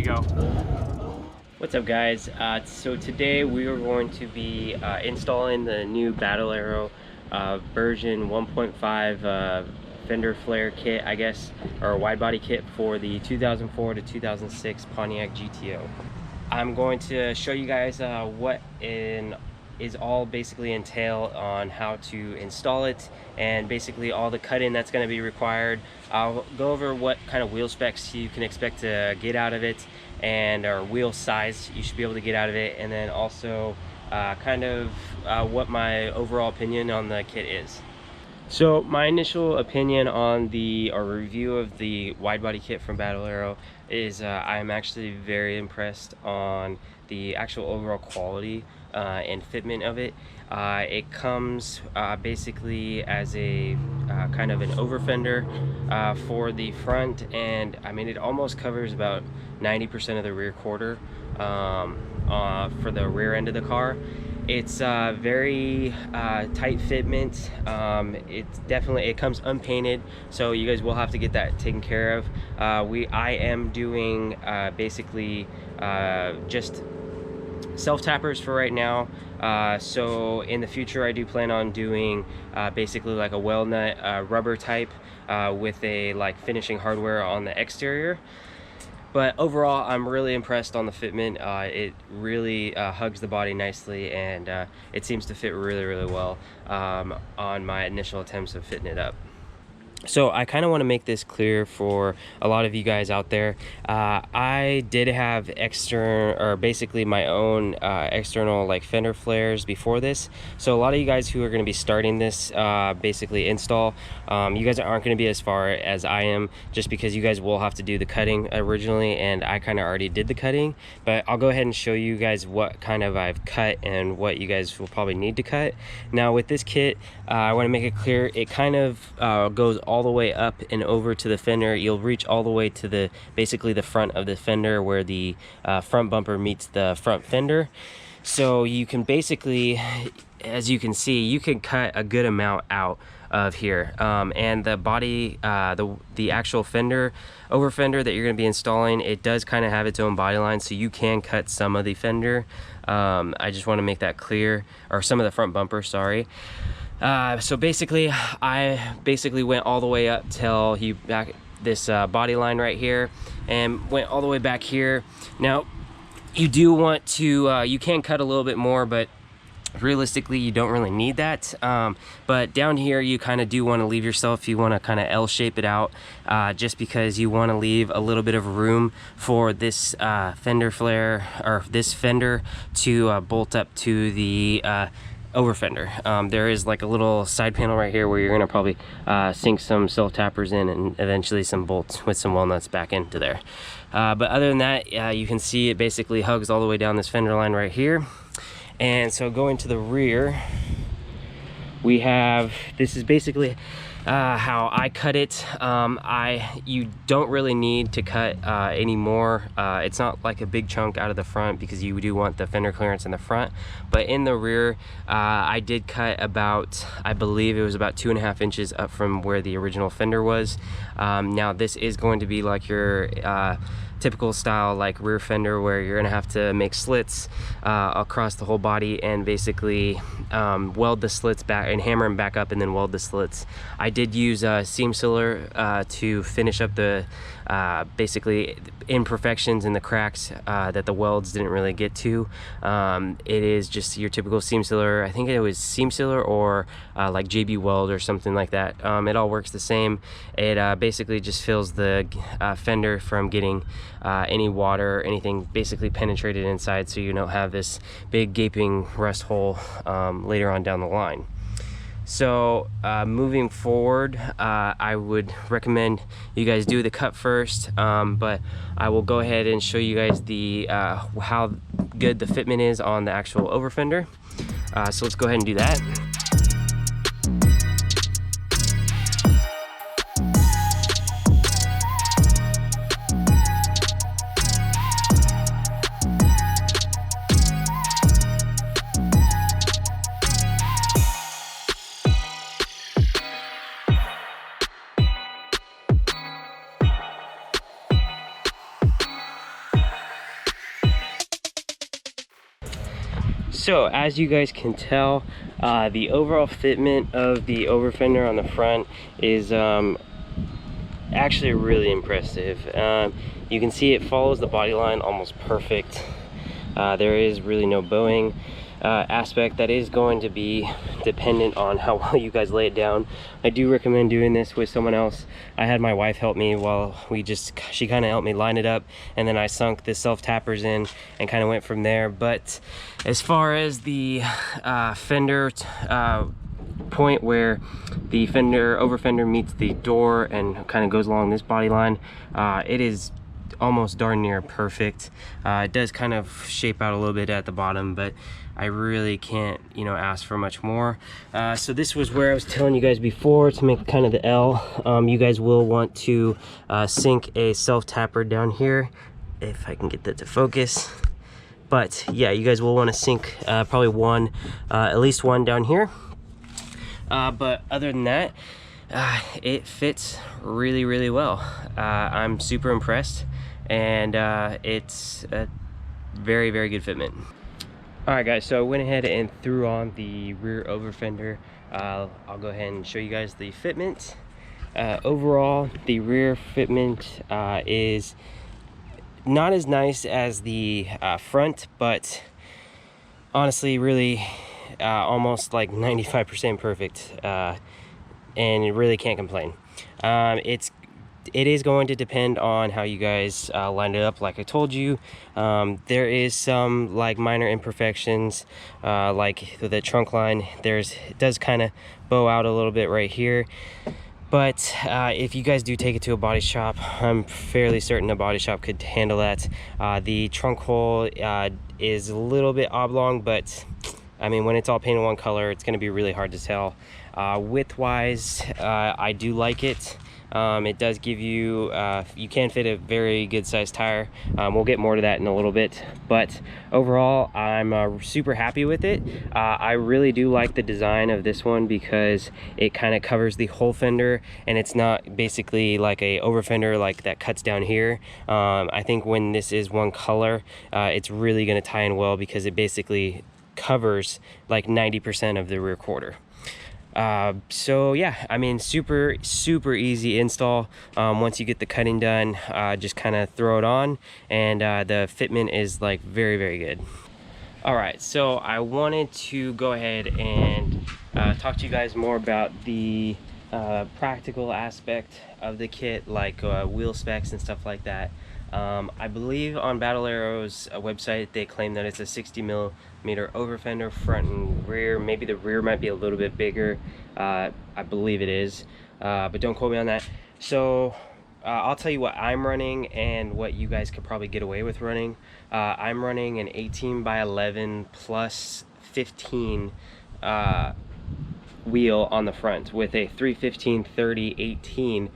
you go. What's up, guys? So today we are going to be installing the new Battle Aero version 1.5 fender flare kit, I guess, or Widebody kit for the 2004 to 2006 Pontiac GTO. I'm going to show you guys what is all basically entail on how to install it, and basically all the cut-in that's going to be required. I'll go over what kind of wheel specs you can expect to get out of it, and or wheel size you should be able to get out of it, and then also what my overall opinion on the kit is. So my initial opinion on the review of the Widebody kit from Battle Aero is I'm actually very impressed on the actual overall quality and fitment of it. It comes basically as a kind of an over fender for the front, and I mean it almost covers about 90% of the rear quarter for the rear end of the car. It's very tight fitment. It comes unpainted, so you guys will have to get that taken care of. I am doing basically just self-tappers for right now. So in the future I do plan on doing basically like a weld nut rubber type with a like finishing hardware on the exterior. But overall, I'm really impressed on the fitment. It really hugs the body nicely, and it seems to fit really, really well on my initial attempts of fitting it up. So I kind of want to make this clear for a lot of you guys out there. I did have basically my own external like fender flares before this. So a lot of you guys who are going to be starting this basically install, you guys aren't going to be as far as I am, just because you guys will have to do the cutting originally, and I kind of already did the cutting. But I'll go ahead and show you guys what kind of I've cut and what you guys will probably need to cut. Now with this kit, I want to make it clear, it kind of goes all the way up and over to the fender. You'll reach all the way to basically the front of the fender, where the front bumper meets the front fender. So you can basically, as you can see, you can cut a good amount out of here, and the body, the actual over fender that you're going to be installing, it does kind of have its own body line, so you can cut some of the fender. I just want to make that clear, or some of the front bumper, sorry. So basically, I went all the way up till this body line right here, and went all the way back here. Now, you do want to, you can cut a little bit more, but realistically, you don't really need that. But down here, you kind of do want to leave yourself, you want to kind of L-shape it out, just because you want to leave a little bit of room for this fender flare, or this fender, to bolt up to the over fender. There is like a little side panel right here where you're gonna probably sink some self-tappers in, and eventually some bolts with some walnuts back into there. But other than that, you can see it basically hugs all the way down this fender line right here. And so going to the rear, we have, this is basically how I cut it. You don't really need to cut any more. It's not like a big chunk out of the front, because you do want the fender clearance in the front. But in the rear, I did cut about, I believe it was about 2.5 inches up from where the original fender was. Now this is going to be like your typical style like rear fender, where you're gonna have to make slits across the whole body, and basically weld the slits back and hammer them back up, and then weld the slits. I did use seam sealer to finish up the basically imperfections in the cracks that the welds didn't really get to. It is just your typical seam sealer. I think it was seam sealer or like JB Weld or something like that. It all works the same. It basically just fills the fender from getting any water or anything basically penetrated inside, so you don't have this big gaping rust hole later on down the line. So moving forward, I would recommend you guys do the cut first, but I will go ahead and show you guys the how good the fitment is on the actual over fender. So let's go ahead and do that. So as you guys can tell, the overall fitment of the over fender on the front is actually really impressive. You can see it follows the body line almost perfect. There is really no bowing aspect. That is going to be dependent on how well you guys lay it down. I do recommend doing this with someone else. I had my wife help me while she kind of helped me line it up, and then I sunk the self tappers in and kind of went from there. But as far as the fender point where the over fender meets the door and kind of goes along this body line, it is almost darn near perfect. It does kind of shape out a little bit at the bottom, but I really can't, you know, ask for much more. So this was where I was telling you guys before to make kind of the L. You guys will want to sink a self tapper down here, if I can get that to focus. But yeah, you guys will want to sink probably one, at least one down here. But other than that, it fits really, really well. I'm super impressed, and it's a very, very good fitment. All right, guys, so I went ahead and threw on the rear over fender. I'll go ahead and show you guys the fitment. Overall, the rear fitment is not as nice as the front, but honestly, really almost like 95% perfect, and you really can't complain. It is going to depend on how you guys line it up. Like I told you, there is some like minor imperfections, like the trunk line. It does kind of bow out a little bit right here. But if you guys do take it to a body shop, I'm fairly certain a body shop could handle that. The trunk hole is a little bit oblong, but I mean, when it's all painted one color, it's going to be really hard to tell. Width-wise, I do like it. It does give you, you can fit a very good sized tire. We'll get more to that in a little bit, but overall, I'm super happy with it. I really do like the design of this one because it kind of covers the whole fender, and it's not basically like a over fender like that cuts down here. I think when this is one color, it's really going to tie in well because it basically covers like 90% of the rear quarter. So yeah, I mean, super easy install. Once you get the cutting done, just kind of throw it on, and the fitment is like very, very good. All right, so I wanted to go ahead and talk to you guys more about the practical aspect of the kit, like wheel specs and stuff like that. I believe on Battle Aero's website they claim that it's a 60mm over fender front and rear. Maybe the rear might be a little bit bigger. I believe it is, but don't quote me on that. So I'll tell you what I'm running and what you guys could probably get away with running. I'm running an 18x11 plus 15 wheel on the front with a 315/30/18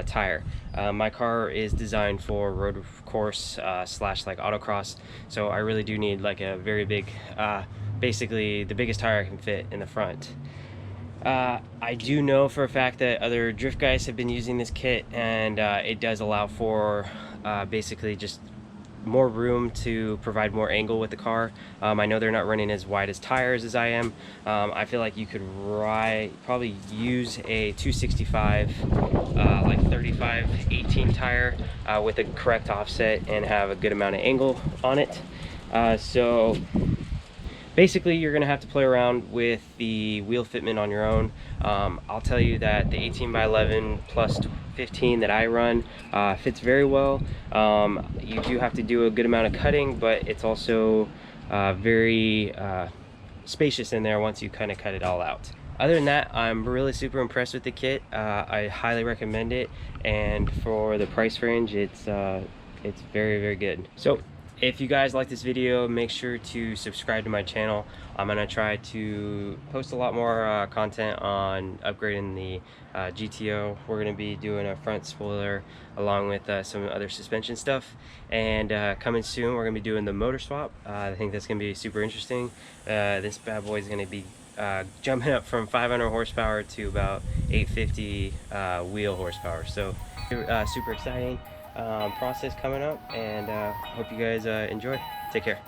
tire. My car is designed for road course slash like autocross, so I really do need like a very big, basically the biggest tire I can fit in the front. I do know for a fact that other drift guys have been using this kit, and it does allow for basically just more room to provide more angle with the car. I know they're not running as wide as tires as I am. I feel like you could probably use a 265 like 35/18 tire with a correct offset and have a good amount of angle on it. So basically you're gonna have to play around with the wheel fitment on your own. I'll tell you that the 18x11 plus 15 that I run fits very well. You do have to do a good amount of cutting, but it's also very spacious in there once you kind of cut it all out. Other than that, I'm really super impressed with the kit. I highly recommend it, and for the price range, it's very, very good. So if you guys like this video, make sure to subscribe to my channel. I'm gonna try to post a lot more content on upgrading the GTO. We're gonna be doing a front spoiler along with some other suspension stuff, and coming soon we're gonna be doing the motor swap. I think that's gonna be super interesting. This bad boy is gonna be jumping up from 500 horsepower to about 850 wheel horsepower, so super exciting process coming up, and hope you guys enjoy. Take care.